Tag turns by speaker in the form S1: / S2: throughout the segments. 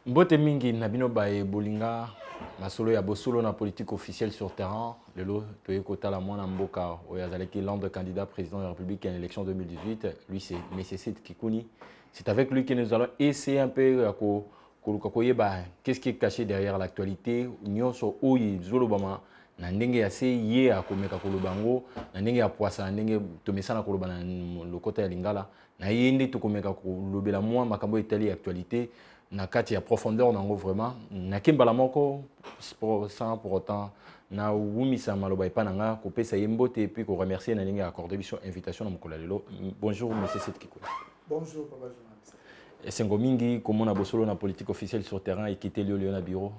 S1: Mbote mingi nabino bae bolinga masolo ya bosolo na politique officielle sur terrain lelo toye kotala mwana mboka oyazaleki l'un des candidats président de la République en élection 2018 lui c'est Monsieur Seth Kikuni. C'est avec lui que nous allons essayer un peu qu'est-ce qui est caché derrière l'actualité nyonso oyi zolobama na ndenge ya se ye akomeka kolobango na ndenge ya poisa na ndenge tomesana koloba na lokota ya lingala na yende tokomeka kolobela mwa makambo etali actualité na kati ya profondeur nango vraiment na kimbala moko sans pour autant na wumisa maloba epa nanga kopesa yembote et puis ko remercier na ndenge accordé biso invitation na mokolo lelo. Bonjour Monsieur Seth Kikuni.
S2: Bonjour papa journaliste.
S1: Esengo mingi komona bosolo na politique officielle sur terrain et quitter le na bureau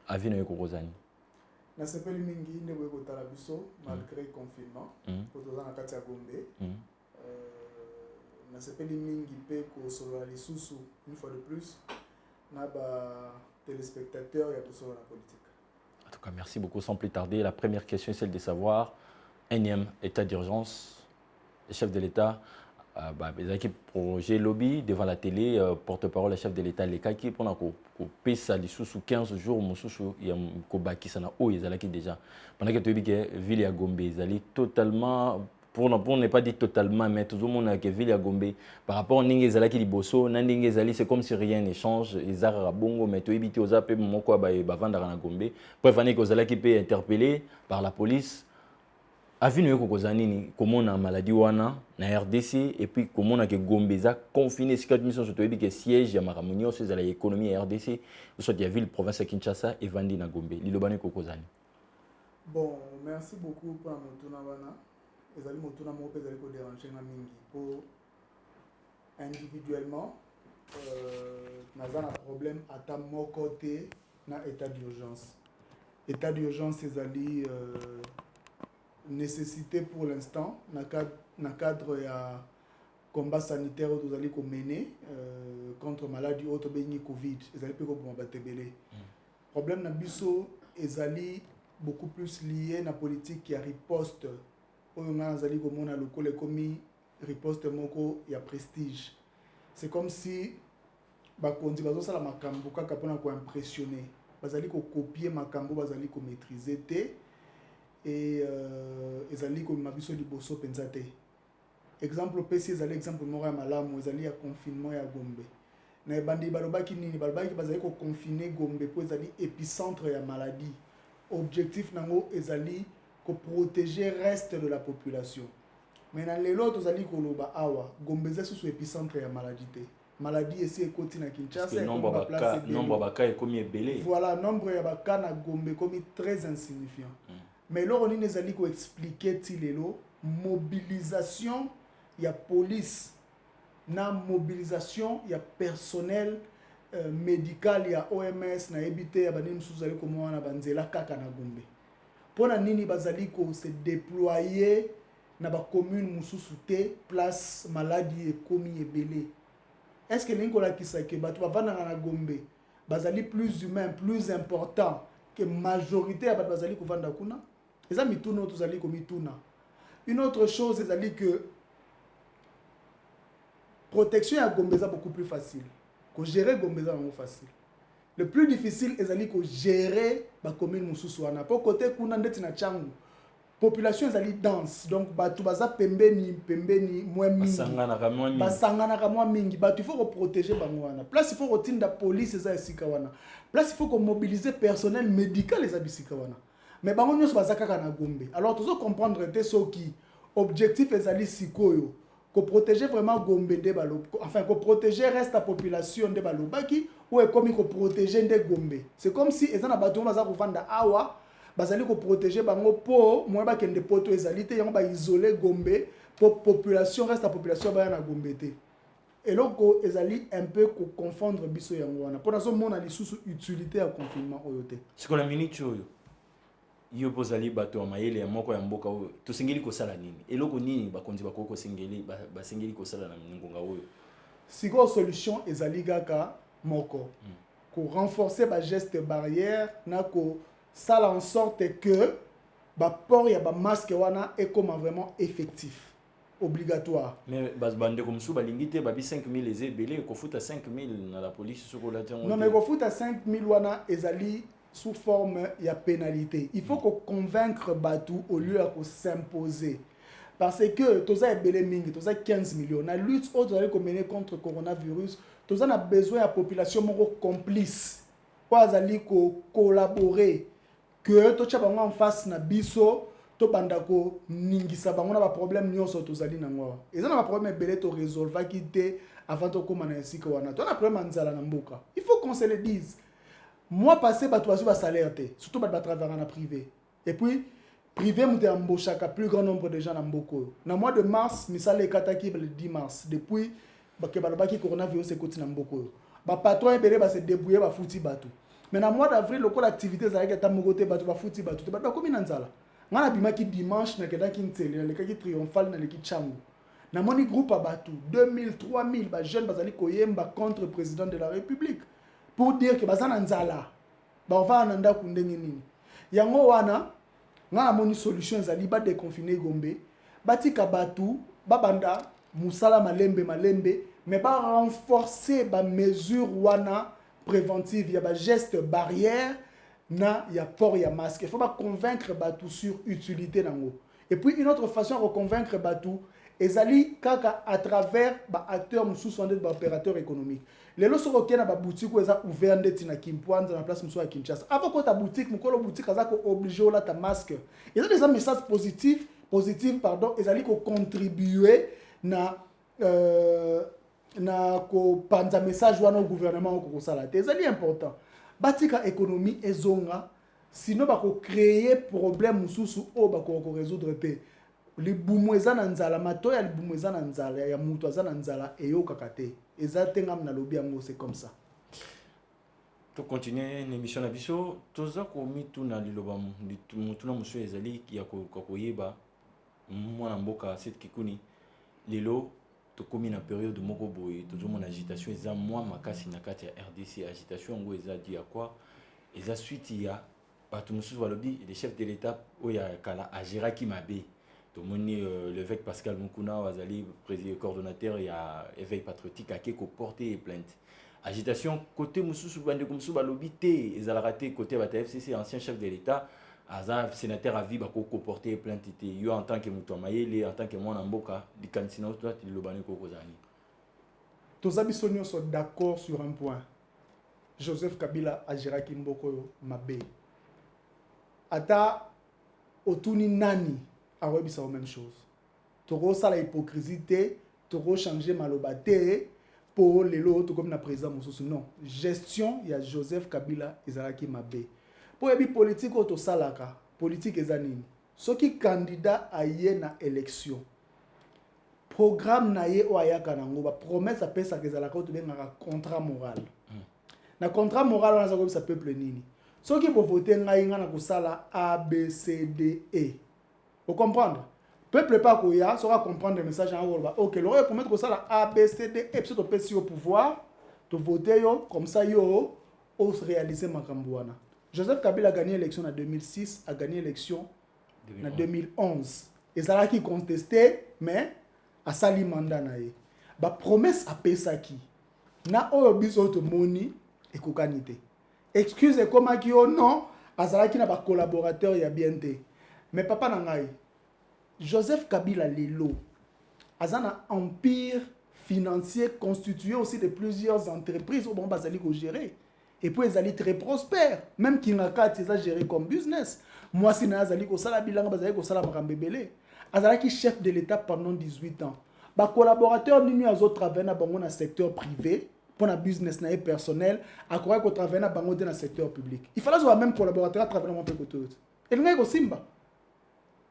S1: avi na yeko kozani.
S2: Na sepeli mingi ndeko yeko tala biso malgré confinement pour toza na kati ya Gombe. Na sepeli mingi pe ko solo lisusu une fois de plus na ba téléspectateurs ya bosolo na politique.
S1: En tout cas, merci beaucoup. Sans plus tarder, la première question est celle de savoir, énième état d'urgence, le chef de l'État, les projet lobby devant la télé, porte-parole, le chef de l'État, les cas qui pour payer ça sous 15 jours, il y a un qui s'en a haut, ils allaient déjà. Pendant que tu dis que ville à Gombe, ils allaient totalement, pour ne pas dire totalement, mais tout le monde a que ville à Gombe, par rapport à Ninge Zalaki di Bosso, Nandinge Zali, c'est comme si rien ne change, ils ont bongo, mais tu évites aux appels, mon quoi, vendre à Gombe. Bref, on est que Zalaki peut interpellé par la police. Avis nous kozanini comment on a maladie wana na RDC et puis comment on a que Gombe za confiné ce quatre missions surtout que siège ya maramunio c'est la économie RDC soit il y a ville province à Kinshasa et Vandi na Gombe lilobane kokozani.
S2: Bon, merci beaucoup pour motuna wana. Ezali motuna mo pe ezali ko déranger na mingi pour individuellement naza na problème ata moko te na état d'urgence. État d'urgence ezali nécessité pour l'instant na cadre ya combat sanitaire que vous allez mener contre maladie auto béni Covid ezali pe ko bomba batebele. Problème na biso ezali beaucoup plus lié na politique ya riposte oyo nga ezali ko mona lokole komi riposte moko ya prestige. C'est comme si bakondi bazo sala makambo kaka pona ko impressionner bazali ko copier makambo bazali ko maîtriser te et ezali ko mabiso liboso penza te. Exemple PC ezali exemple moko ya malamu ezali ya confinement ya Gombe na bandi balobaki nini balobaki bazali ko confiner Gombe po ezali épicentre ya maladie. Objectif nango ezali ko protéger reste de la population. Maintenant les autres ezali ko loba awa Gombe za sous épicentre ya maladie te. Maladie esi ekoti na Kinshasa
S1: nombre ba cas est comme ebelé.
S2: Voilà, nombre ya ba cas na Gombe comme très insignifiant. Mais là, on ezali ko expliquer tilelo mobilisation ya police na mobilisation ya personnel médical ya OMS na ebité ya banini mususu zali komona na banzela kaka na Gombe. Pona nini bazali ko se déployer na ba commune mususu te place maladie ekomi ebele. Est-ce que l'ingo la kisake batu bavanda na Gombe bazali plus humain, plus important que majorité ya batu bazali ko vanda kuna? Les amis, tout notre zali comme tourna. Une autre chose, c'est que protection à Gombeza beaucoup plus facile. Que gérer Gombeza est facile. Le plus difficile, c'est que gérer la commune Moussousouana. Pour côté kuna ndeti na changu. Population est dense. Donc batu baza pembeni moins mingi. Basangana kamwa mingi. Batu il faut protéger bangwana. Place il faut routine la police za esikawana. Place il faut mobiliser personnel médical les abisikawana. Mais bango nyos bazaka na Gombe. Alors tu dois comprendre que ce qui objectif ezali sikoyo ko protéger vraiment Gombe de balo enfin ko protéger reste la population de balobaki ou est comme ko protéger de Gombe. C'est comme si ezana bato baza ko vanda awa bazali ko protéger bango po moi ba kende poto ezali te yango ba isoler Gombe pour population reste la population ba na Gombe te. Et loko ezali un peu ko confondre biso yango wana. Pour nazo mona lisusu utilité à confinement oyote.
S1: C'est quoi la minute oyo? Yo bozali bato mayele ya moko ya mboka oyo tosengeli kosala nini eloko nini bakonzi bakoko sengeli basengeli kosala na ngonga oyo
S2: siko solution ezali kaka moko ko renforcer ba geste barrière na ko sala en sorte que ba port ya ba masque wana est comme vraiment effectif obligatoire.
S1: Mais bande comme ça, balingité, babi 5000 les belé, qu'on fout à 5000 dans la police sur la terre.
S2: Non, mais qu'on fout à 5000 wana ezali sous forme ya pénalité. Il faut qu'on convaincre Batou au lieu de s'imposer. Parce que tous les belé mingi, tous 15 millions. La lutte autre qu'on mener contre le coronavirus, tous a besoin de la population complice. Pour azali ko collaborer que to tchabango en face na biso to bandako ningisa bango na ba problème nyonso to zali na ngwa. Et ça na ba problème belé to résolver qui té avant to koma na sika wana. To na problème nzala na mboka. Il faut qu'on se le dise. Moi passé ba to ba salaire té, surtout ba travailler en privé. Et puis privé mute embauchaka plus grand nombre de gens na mboko. Na mois de mars, misale kataki le 10 mars. Depuis ba ke balobaki coronavirus ekoti na mboko. Ba patron ebele ba se débrouiller ba fouti batou. Mais dans le mois d'avril, local activité zalaki ta mogote batu ba futi batu te batu komi nanzala. Ngana bimaki dimanche na keda ki ntele na lekaki triomphal na leki changu. Na moni groupe batu 2000 3000 ba jeunes bazali koyemba contre président de la République pour dire que bazana nzala. Ba va nanda kundenge nini. Yango wana ngana moni solution zali ba déconfiner Gombe. Batika batu babanda musala malembe mais ba renforcer ba mesure wana préventive, il y a des gestes barrières, il y a port, il y a masque. Il faut pas convaincre Batou sur l'utilité. Et puis une autre façon de convaincre Batou, c'est à travers les acteurs sous des opérateurs économiques. Les lots sont dans la boutique où ils ont ouvert na Kimpoan dans la place à Kinshasa. Avant que ta boutique, la boutique est obligé de ta masque. Ils ont des messages positifs, pardon, ils ont contribué na na ko panza message wana au gouvernement ko sala te ezali important batika économie ezonga sinon ba ko créer problème mususu o ba ko résoudre te libumu ezana nzala matoya libumu ezana nzala ya mutu azana nzala eyo kakate ezatenga na lobby yango c'est comme ça.
S1: To continuer l'émission na biso toza ko mitu na liloba mutu na musu ezali ya ko koyeba mwana mboka cette kikuni lelo comme une période de moko boy toujours mon agitation eza moi makasi na kati ya RDC agitation ngo eza dit à quoi eza suite ya batu mususu balobi les chefs de l'état oya kala agiraki mabe to moni l'évêque Pascal Mukuna wazali président coordonnateur ya éveil patriotique ake ko porter plainte agitation côté mususu bande mususu balobi te ezala raté côté bata FCC ancien chef de l'état Aza sénateur à vie bako porter plainte yo en tant que mutomayele en tant que mwana mboka di kansina toi ti lobani ko kozani
S2: tous abiso nyonso d'accord sur un point. Joseph Kabila agiraki mboko mabe ata otuni nani awebisa la même chose toko sala hypocrisie te toko changer maloba te pour lelo to comme na président mosusu non gestion ya Joseph Kabila ezalaki mabe. Pour les politiques au salaka, politique ezanini. Ce qui candidat à na élection. Programme na ye o ayaka nango ba promesse apesa ça que zalaka to benga contrat moral. Na contrat moral on a ça ça peuple nini. Ce qui pour voter ngai ngana ko sala A B C D E. Vous comprendre? Peuple pas ko ya sera comprendre le message en ba OK, l'aurait pour mettre ko sala A B C D E puis to pesi au pouvoir, to voter yo comme ça yo o réaliser makambo wana. Joseph Kabila a gagné l'élection en 2006, a gagné l'élection en 2011. Et ça a qui contesté, mais a sali mandat na ye. Ba promesse a pesaki. Na oyo biso to moni et kokanité. Excuse comment qui oh non, azala ki na ba collaborateur ya BNT. Mais papa na ngai. Joseph Kabila lelo. Azana empire financier constitué aussi de plusieurs entreprises au bon bazali ko gérer. Et puis ils allaient très prospères. Même Kingaka, ils ont géré comme business. Moi, si nazali ko sala bilanga bazali ko sala makambebele. Azala qui chef de l'État pendant 18 ans. Ba collaborateur ni azo travailler na bango na secteur privé pour na business na personnel, a quoi ko travailler na bango dans le secteur public. Il fallait avoir même collaborateur travailler dans mon côté. Et le gars simba.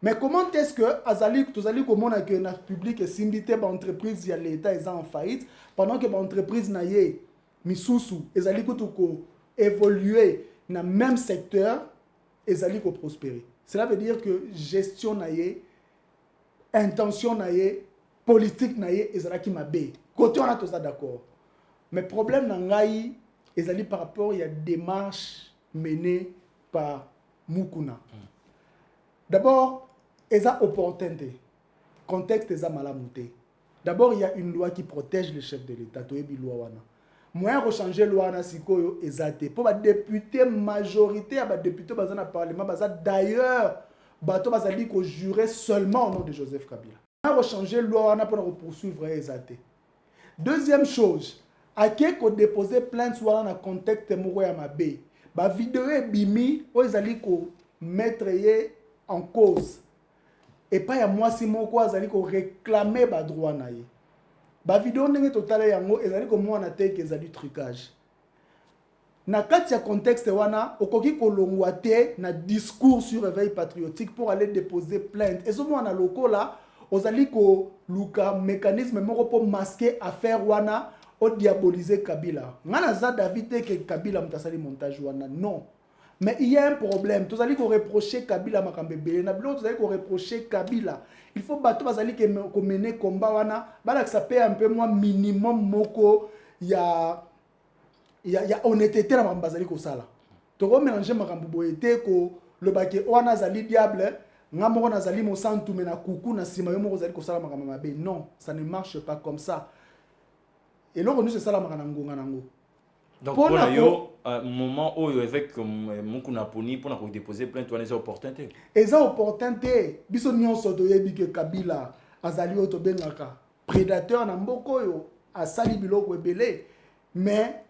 S2: Mais comment est-ce que azali tozali comment que na public et simbité ba entreprise ya l'État est en faillite pendant que ba entreprise na ye misusu ezali ko évoluer dans le même secteur ezali ko prospérer. Cela veut dire que gestion naie, intention naie, politique naie ezala ki mabe. Côté on a tout ça d'accord. Mais problème nangai ezali par rapport il y a démarche menée par Mukuna. D'abord eza opportunité. contexte eza malamu te. D'abord, il y a une loi qui protège les chefs de l'État. Toyebi loi wana. Moyen de changer loi wana sikoyo ezate. Pour les députés majorité, les députés dans le parlement, d'ailleurs, bato bazali ko jurer seulement au nom de Joseph Kabila. Moyen de changer loi wana pour poursuivre ezate. Deuxième chose, à qui ko déposer plainte soit dans le contexte moko ya mabe. Ba vidéo bimi o ezali ko mettre en cause. Et pas ya mwasi moko azali ko réclamer ba droit na ye. Ba vidéo ndenge totala yango ezali ko mwana te ke ezali trucage. Na kati ya contexte wana okoki kolongwa te na discours sur réveil patriotique pour aller déposer plainte. Et somo na lokola ozali ko luka mécanisme moko pour masquer affaire wana o diaboliser Kabila. Ngana za David te ke Kabila mutasali montage wana non. Mais il y a un problème. Tous allez reprocher Kabila makambebele. Na bilo tous allez reprocher Kabila. Il faut battre tous allez que mener combat wana. Bala que ça paye un peu moins minimum moko. Il y a honnêteté na mambazali ko sala. To ko mélanger makamboboete ko le baké wana zali diable. Ngamoko na zali mo santu mena kuku na sima yo moko zali ko sala makamabe. Non, ça ne marche pas comme ça. Et là on nous c'est ça la makanango nganango.
S1: Donc pour un moment où avec Mukuna Poni pour déposer plainte, on est opportunité.
S2: Et opportunité, biso nyonso toyebi ke Kabila azali otobengaka prédateur na mboko yo asali biloko ebele, mais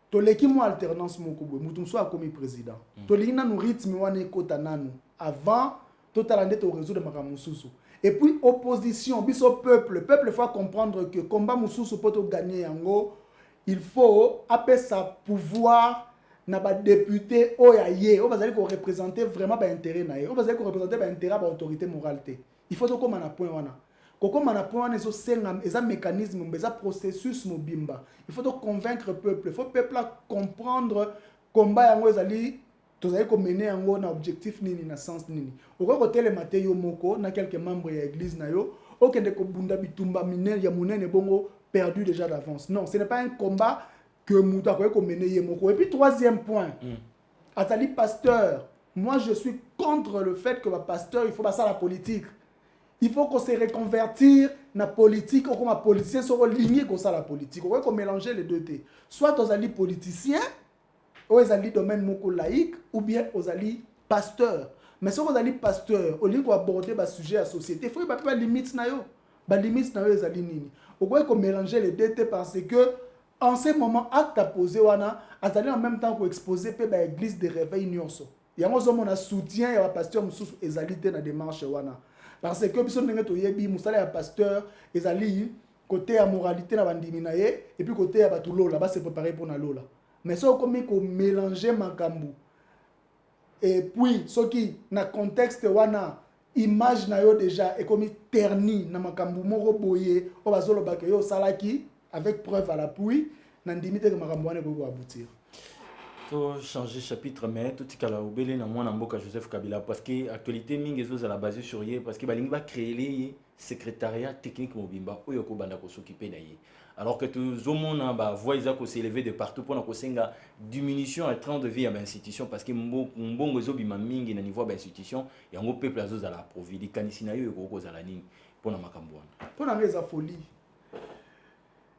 S2: toleki mo alternance moko boye mutu so akomi président. Toliki na no rythme wana ekota nanu avant totalande to résoudre makambo mususu. Et puis opposition, biso peuple faut comprendre que combat mususu poto gagner yango. Il faut appeler sa pouvoir na ba député oyaye o bazali ko représenter vraiment ba intérêt na ye o bazali ko représenter ba intérêt ba autorité morale te. Il faut ko mana point wana koko mana point wana so senga eza mécanisme mbeza processus mobimba. Il faut convaincre peuple, il faut peuple comprendre combat yango ezali tozali ko mener yango na objectif nini na sens nini. Oko tele mateyo moko na quelques membres ya église na yo okende ko bunda bitumba minel ya munene bongo perdu déjà d'avance. Non, ce n'est pas un combat que Mouta ko mener yemoko. Et puis troisième point, Atali pasteur, moi je suis contre le fait que le pasteur il faut passer à la politique. Il faut qu'on se reconvertir dans la politique ou comme un politicien soit aligné comme ça la politique. On va mélanger les deux. Soit aux alliés politiciens, ou aux alliés domaine moko laïque, ou bien aux alliés pasteurs. Mais si on alliés pasteurs, au lieu d'aborder le sujet à la société, il faut pas de limite na yo. Ba limite na yo les alliés nini. On va mélanger les deux parce que en ce moment acte à poser wana, azali en même temps qu'on exposer pe ba église de réveil nyonso. Yango zo mona soutien ya pasteur mususu ezalité na démarche wana. Parce que biso ndenge to yebi musala ya pasteur ezali côté ya moralité na bandimi na ye et puis côté ya batu lola ba se préparer pour na lola. Mais so comme ko mélanger makambu. Et puis ce qui na contexte wana image na yo déjà est comme terni na makambu moko boye o bazolo ba ke yo salaki avec preuve à l'appui na ndimite ke makambu wana ko aboutir.
S1: Faut changer chapitre mais tout kala obele na mwana mboka Joseph Kabila parce que actualité mingi zo la basée sur ye parce que balingi ba créer le secrétariat technique mobimba oyo ko banda ko s'occuper na ye. Alors que tout zomona ba voix isa ko s'élever de partout pour na ko senga diminution à train de vie à l'institution parce que mbongo zo bima mingi na niveau ba institution ya ngo peuple azo za la providi kanisina yo ko za la nini pour na makambo wana.
S2: Pour na eza folie.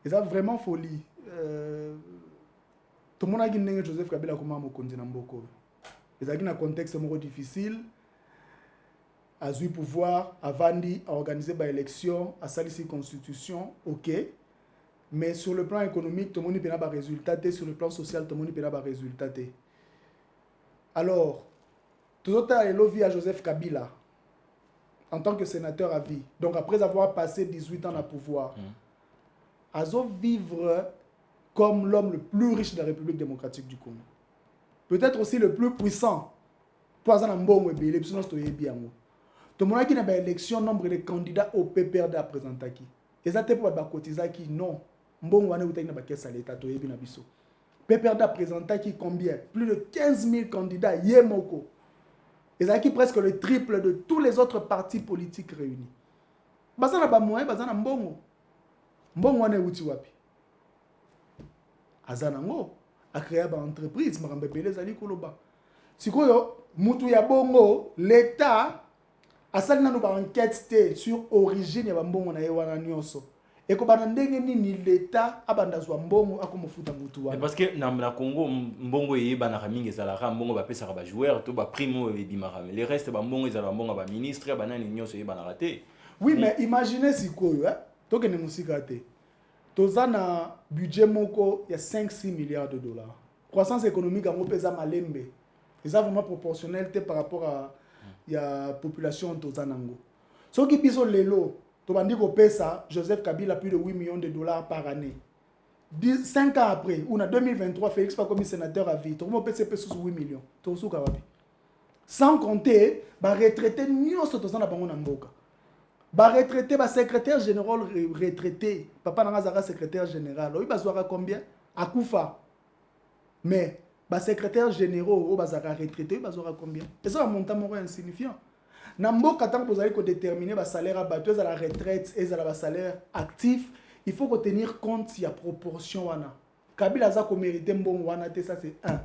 S2: Eza vraiment folie. Tout le monde a dit Joseph Kabila comme mokonzi na mboko. Ezaki na contexte moko difficile. A eu pouvoir avandi à organiser ba élection, à salir constitution, OK. Mais sur le plan économique, tout le monde n'a pas de résultat. Sur le plan social, tout le monde n'a pas de résultat. Alors, tout le monde a vu à Joseph Kabila en tant que sénateur à vie. Donc après avoir passé 18 ans à pouvoir, à vivre comme l'homme le plus riche de la République démocratique du Congo. Peut-être aussi le plus puissant. Tout le monde a élection. Tout le monde a une élection, nombre de candidats au PPRD à présenter. Et ça, c'est pour cotiser qui non. Mbongo wane utaki na bakesa l'État to yebi na biso. PPRD a présenté qui combien? Plus de 15 000 candidats yemoko. Et ça qui presque le triple de tous les autres partis politiques réunis. Bazana ba moyen, bazana mbongo. Mbongo wane uti wapi? Azanango a créé une entreprise, Marambebele Zali Koloba. Sikoyo, mutu ya bongo, l'État asali nanu ba enquête te sur origine ya bambongo na ye wana nyonso eko bana ndenge nini l'état abanda zwa mbongo akomofuta mutu wana
S1: parce que na Congo mbongo yebana mingi ezalaka mbongo bapesaka ba joueur to ba primo ebimaka les reste bambongo ezala mbongo ba ministre banani nyonso yebana te.
S2: Oui mais imaginez sikoyo tokende musika te toza na budget moko ya 5-6 milliards de dollars croissance économique yango pesa malembe eza vraiment proportionnel te par rapport à ya population toza nango soki biso lelo tobandi kopesa Joseph Kabila plus de 8 millions de dollars par année 5 ans après ou en 2023 Félix pas comme sénateur à vie tomo pesa sous 8 millions tosuka wapi sans compter ba retraité nyonso toza na bango na mboka ba retraité ba secrétaire général retraité papa na ngazaka secrétaire général oyi bazwaka combien akufa mais ba secrétaire généraux au bazaka retraité bazwaka combien et ça un montant moko insignifiant na mboka tant que vous allez déterminer ba salaire à bateau à la retraite et à la salaire actif il faut tenir compte il y a proportion wana Kabila za ko mériter mbongo wana te ça c'est un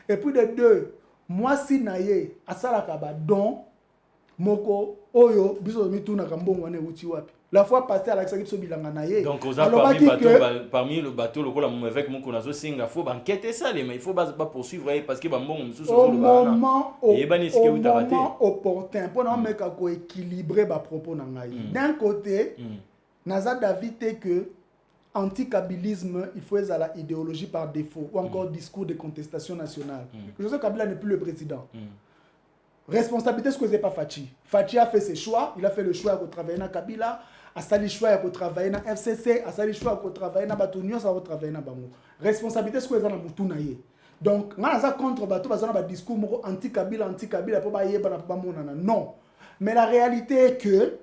S2: et puis de deux moi si naye asala ka ba don moko oyo biso mituna ka mbongo wana uti wapi la fois passée à l'accès biso bilanga naye
S1: donc aux parmi le bateau le kola avec mon konazo singa faut banqueter ça mais il faut pas poursuivre parce que bambongo mususu
S2: au moment opportun pour na meka ko équilibrer ba propos na ngai d'un côté naza d'avis que anti-kabilisme, il faut être à la idéologie par défaut ou encore discours de contestation nationale. Joseph Kabila n'est plus le président. Responsabilité, ce que c'est pas Fachi. Fachi a fait ses choix, il a fait le choix de travailler dans Kabila, a sali choix de travailler dans FCC, a sali choix de travailler dans Batunio, ça va travailler dans Bango. Responsabilité, ce que c'est dans Moutunaye. Donc, on a contre Batou, on a un discours anti-Kabila, pour non. Mais la réalité est que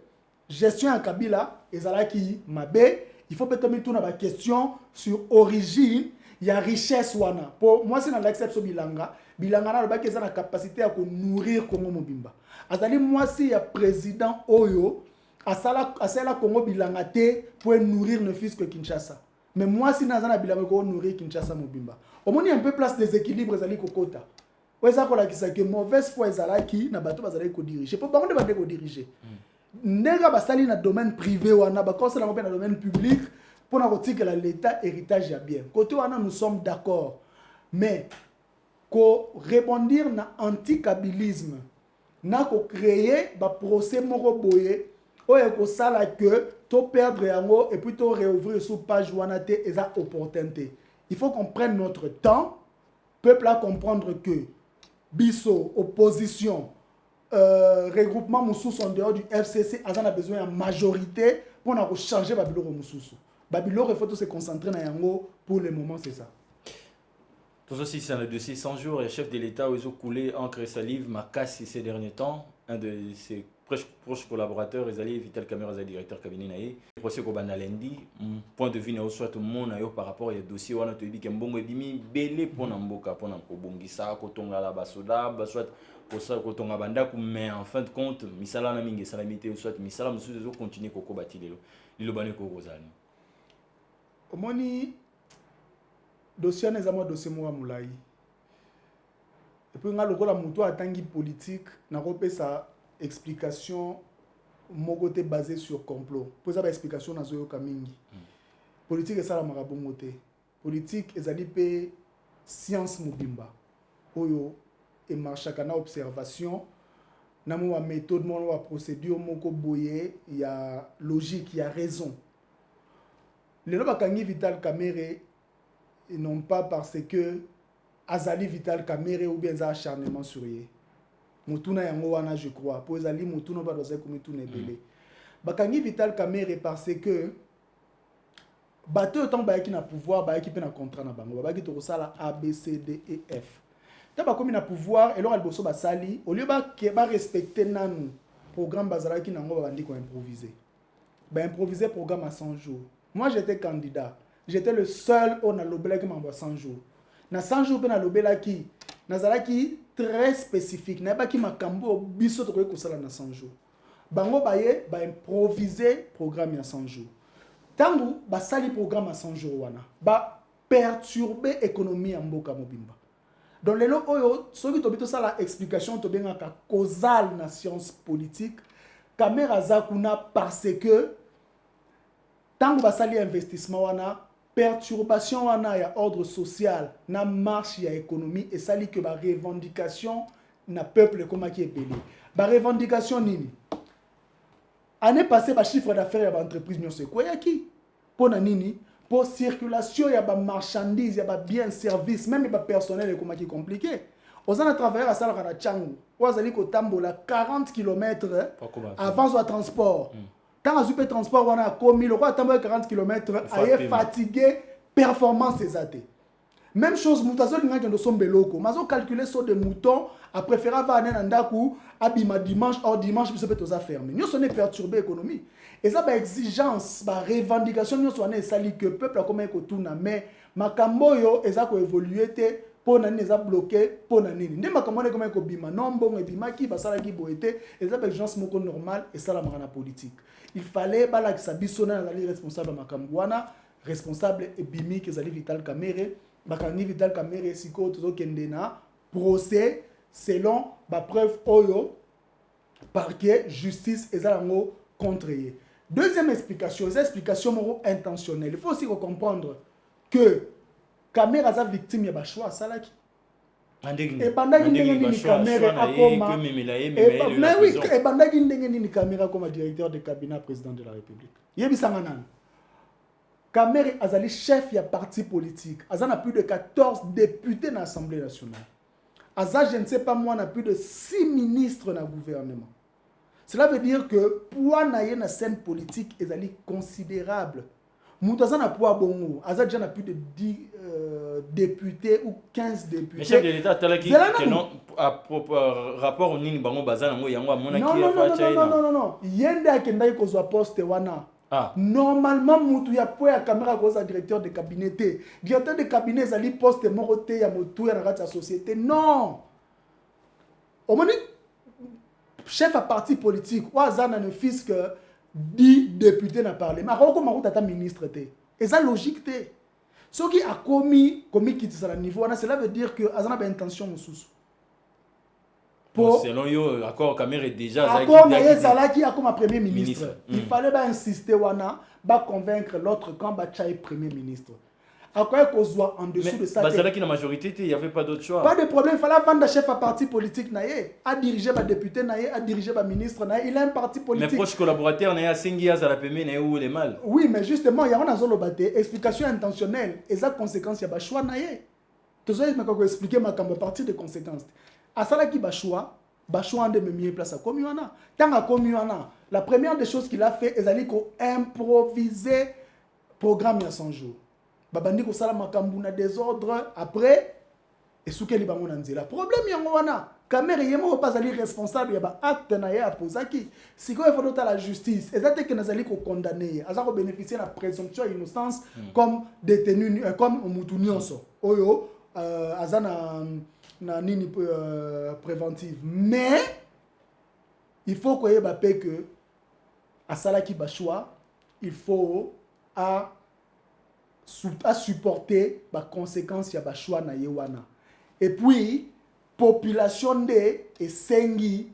S2: gestion en Kabila, et ça qui mabé. Il faut peut-être mettre une question sur origine, il y a richesse wana. Pour moi c'est dans l'exception bilanga na ba ke na capacité à nourrir Congo mobimba. Azali moi si il y a président Oyo asala Congo bilanga te pour nourrir ne fils que Kinshasa. Mais moi si na bilanga ko nourrir Kinshasa mobimba. Au moins il y a un peu place des équilibres ezali kokota. Ouais ça ko la kisa que mauvaise foi ezalaki na bato bazali ko diriger. Pour pas on va ko diriger. Ndega basali na domaine privé wana ba conseil na dans domaine public pour na que l'état héritage ya bien côté wana nous sommes d'accord mais ko rebondir na anti-kabilisme na ko créer ba procès moko boye oyo ko sala que to perdre yango et puis to réouvrir sous page wana te eza opportunité il faut qu'on prenne notre temps peuple à comprendre que biso opposition regroupement Moussous en dehors du FCC, on a besoin de majorité pour changer Babylore Moussous. Babylore, il faut se concentrer dans Yango pour le moment, c'est ça.
S1: Tout aussi, c'est un dossier 100 jours. Le chef de l'État a coulé encre et salive, Makassi ces derniers temps. Un de ses proches collaborateurs, Vital Kamera, directeur cabinet naïe. Le procès qu'on a lundi, point de vue soit tout le monde par rapport au dossier où on a dit qu'il y a un bon bimi belé pour n'amboka pour n'ambongisa, kotonga la basoda, soit pour ça kotonga banda, mais en fin de compte, misala na mingi salamité ou soit misala musu de continuer koko bati lelo. Lilo bane ko rozali.
S2: Omoni dossier n'est pas dossier moi moulai. Et puis on a le rôle à muto atangi politique, na repé sa explication mon côté basé sur complot. Pour ça explication na zoyo kamingi. Politique est ça la marabongote. Politique est alipe science mobimba. Oyo et marche kana observation na mo méthode mo procédure moko boye, il y a logique, il y a raison. Les lois bakangi Vital Kamerhe et non pas parce que azali Vital Kamerhe ou bien za acharnement sur yé. Mutuna yango wana je crois. Pour azali mutuna ba doze comme tout nebele. Bakangi Vital Kamerhe parce que bateau tant ba qui na pouvoir ba qui peut na contrat na bango ba qui to sala A B C D E F. Ta ba comme na pouvoir et leur alboso ba sali au lieu ba respecter nanu programme bazala qui na ngo ba bandi ko improviser. Ba improviser programme à 100 jours. Moi, j'étais candidat. J'étais le seul au Nalobela qui m'envoie 100 jours. Na 100 jours, na Nalobela qui très spécifique. Na pas qui m'a cambo biso to ko sala na 100 jours. Bango baye ba improviser programme à 100 jours. Tangu ba sali programme à 100 jours wana. Ba perturber économie en mboka mobimba. Dans les lots oyo, ceux qui tobito ça la explication to bien ka causal na science politique. caméra zakuna parce que tant que basali investissement wana perturbation wana ya ordre social na marche ya économie et sali que ba revendication na peuple comme qui est payé ba revendication nini année passée ba chiffre d'affaires ya ba entreprise nyonso quoi ya ki pona nini pour circulation ya ba marchandise ya ba bien service même ba personnel comme qui compliqué aux en travailler à sala na changu wazali ko tambola 40 km avant le transport quand on a transport on a commis le roi tambola 40 km aye fatigué performance des athées même chose mutazo linga kendo sombe loko mazo calculer sur des moutons a préférer va aller ndaku abima dimanche or dimanche biso peut aux fermer nous sommes perturbé économie et ça ba exigence ba revendication nous sommes sali que peuple comme ko tuna mais makambo yo eza ko évoluer te pour nani eza bloqué pour nani ndé makambo ne comme ko bima nombo ngebima ki basala ki boete et ça ba exigence moko normal et ça la marana politique il fallait bala que ça bisona na responsable makambo wana responsable ebimi que zali Vital Kamerhe bakani Vital Kamerhe siko tozo kendena procès selon ba preuve oyo parquet justice ezalango contré. Deuxième explication, c'est explication moro intentionnelle. Il faut aussi comprendre que Kamerhe a victime ya ba choix salaki. Et pendant qu'il ndenge Kamerhe akoma mais oui, et pendant qu'il ndenge Kamerhe comme directeur de cabinet président de la République. Yebisanga nani Kamerhe azali chef ya parti politique. Azana plus de 14 députés dans l'Assemblée nationale. Aza, je ne sais pas moi, on a plus de 6 ministres dans le gouvernement. Cela veut dire que pour na scène politique est considérable. Moutaza n'a pas bon. Aza déjà n'a plus de 10 députés ou 15 députés.
S1: Mais chef de l'État talaki non rapport au nini bango bazana ngo yango amona ki fa chaina.
S2: Non. Yende akenda kozwa poste wana. Normalement mutu ya po ya caméra koza directeur de cabinet te. Directeur de cabinet zali poste moko te ya mutu ya na société. Non. Au moins chef à parti politique ou azana ne fils que 10 députés n'a parlé. Mais roko mako tata ministre te. Et ça logique te. Ce qui a commis qui à niveau cela veut dire que azana ba intention mususu.
S1: Selon yo accord Kamerhe déjà
S2: accord Zalaki a comme premier ministre. Il fallait ba insister wana ba convaincre l'autre camp ba chai premier ministre. À quoi qu'on soit en dessous de ça.
S1: Zalaki la majorité il y avait pas d'autre choix.
S2: Pas de problème, il fallait vendre chef à parti politique naé, à diriger ba député naé, à diriger ba ministre naé, il a un parti politique.
S1: Mais proche collaborateur naé à Sengi à la PME naé où les mal.
S2: Oui, mais justement, il y a un zolo baté, explication intentionnelle et ça conséquence il y a ba choix naé. Tu sais mais quand expliquer ma camp partir de conséquences. À ça là qui ba choix en de me mettre place à Komiwana. Tant à Komiwana, la première des choses qu'il a fait, c'est d'aller improviser programme à 100 jours. Babandi ko sala makambu na désordre après et souke li bango nanzela. Problème yango wana. Kamerhe yemo pas aller responsable ya ba acte na ya posaki. Siko il faut noter la justice. Exactement que nazali ko condamner. Aza ko bénéficier la présomption d'innocence comme détenu comme mutu nyonso. Oyo azana na nini préventive. Mais il faut qu'on ait que à salaki ba choix, il faut à supporter les conséquences ya ba choix na yewana. Et puis population de et sengi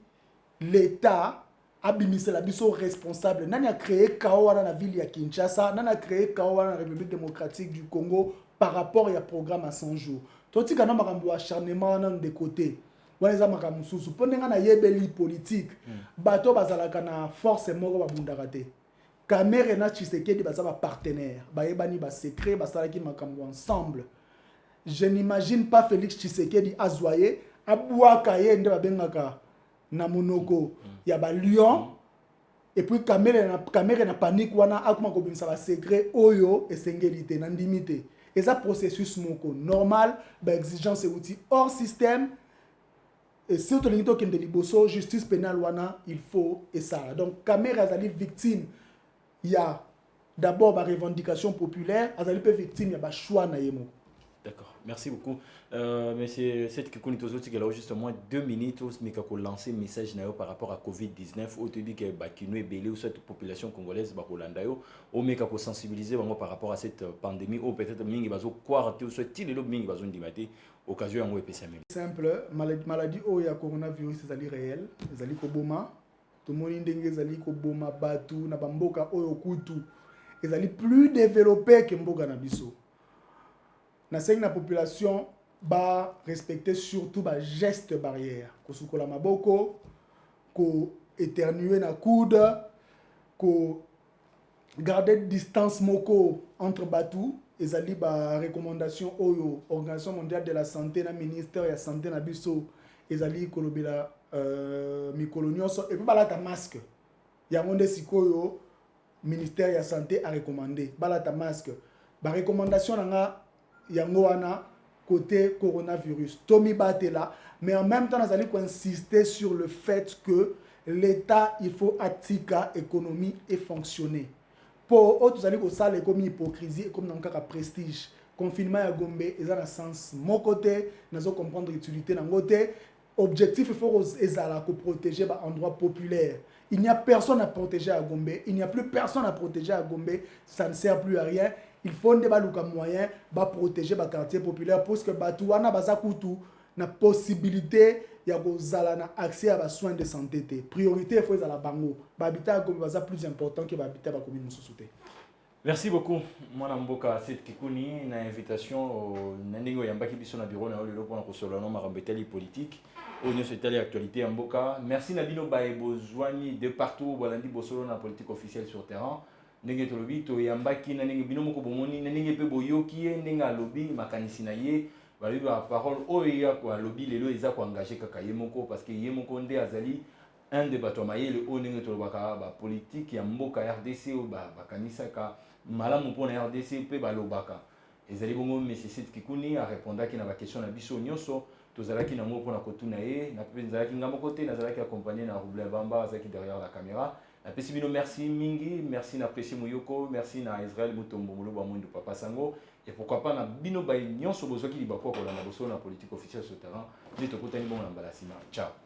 S2: l'état abimise la biso responsable. Nani a créé chaos dans la ville ya Kinshasa, nani a créé chaos dans la République démocratique du Congo par rapport à programme à 100 jours. Toti kana makambo acharnement nan de côté. Wana makambo susu pondenga na yebeli politique. Bato bazalaka na force moko babundaka te. Kamerhe na Tshisekedi bazaba partenaire. Bayebani ba secret basalaki makambo ensemble. Je n'imagine pas Félix Tshisekedi azwaye abwaka ye nde babengaka na monoko ya ba lion et puis Kamerhe na panique wana akuma ko bimisa ba secret oyo esengeli te na ndimite. Et ça processus moko normal, exigence et outils hors système. Et surtout les gens qui ont des liboso, justice pénale wana, il faut et ça. Donc Kamerhe azali victime, il y a d'abord la revendication populaire, azali pe victime, il y a ba choix na yemo.
S1: D'accord, merci beaucoup. Mais c'est cette qui connaît aussi qu'elle a justement 2 minutes mais qu'on lancer message par rapport à Covid-19 au début que Bakino est belé ou cette population congolaise bakolandayo au mais qu'on sensibiliser par rapport à cette pandémie ou peut-être mingi bazo quoi ou soit il est mingi bazo ndimate occasion en OPCM.
S2: Simple maladie o ya coronavirus c'est ali réel, c'est ali koboma tomoni ndenge ezali koboma batu na bamboka oyo kutu ezali plus développé que mboka na biso. Na sengi na population ba respecter surtout ba geste barrière, ko sukola maboko, ko éternuer na coude, ko garder distance moko entre batu, ezali ba recommandation oyo Organisation mondiale de la santé na ministère ya santé na biso ezali kolobela mikolo nyonso et puis balata masque. Yango nde sikoyo ministère ya santé a recommandé balata masque. Ba recommandation nga yango wana côté coronavirus. Tommy Batela, mais en même temps, nous allons insister sur le fait que l'État, il faut attika économie et fonctionner. Pour autres, vous allez que ça, comme hypocrisie, comme dans le cas de prestige. Confinement à Gombe, ils ont un sens. Mon côté, nous allons comprendre l'utilité. D'un côté, objectif, il faut protéger l'endroit populaire. Il n'y a personne à protéger à Gombe. Il n'y a plus personne à protéger à Gombe. Ça ne sert plus à rien. Il faut des moyens pour protéger le quartier populaire parce que Batouana Bazakutu na possibilité ya na accès à soins de santé. Priorité il faut à la bango. Babita comme plus important que babita ba commune sous-souté.
S1: Merci beaucoup. Mwana mboka Seth Kikuni na invitation na ndingo yambaki biso na bureau na lelo pour na no marambeteli politique. Onyo c'était actualité ya mboka. Merci na bino ba bozwani de partout bolandi bosolo na politique officielle sur terrain. Ndenge tolobi to yambaki na ndenge bino moko bomoni na ndenge pe boyoki ndenge alobi makanisi na ye balobi ba parole oyo ko alobi lelo eza ko engager kaka ye moko parce que ye moko nde azali un de bato mayele o ndenge tolobaka ba politique ya mboka RDC o ba kanisa ka malamu mpona RDC pe balobaka ezali bongo monsieur Seth Kikuni a répondaki na ba question na biso nyonso tozalaki na mo mpona kotuna ye na pe nzalaki ngambo kote nazalaki accompagné na Roublin Bamba azaki derrière la caméra. Merci Mingi, merci na Précis Mouyoko, merci na Israël Mutombo Moulouba Mouindou Papa Sango et pourquoi pas na Bino Baïnion Sobozo qui dit bakwa ko la politique officielle sur terrain. Ni to kotani bon na balasima. Ciao.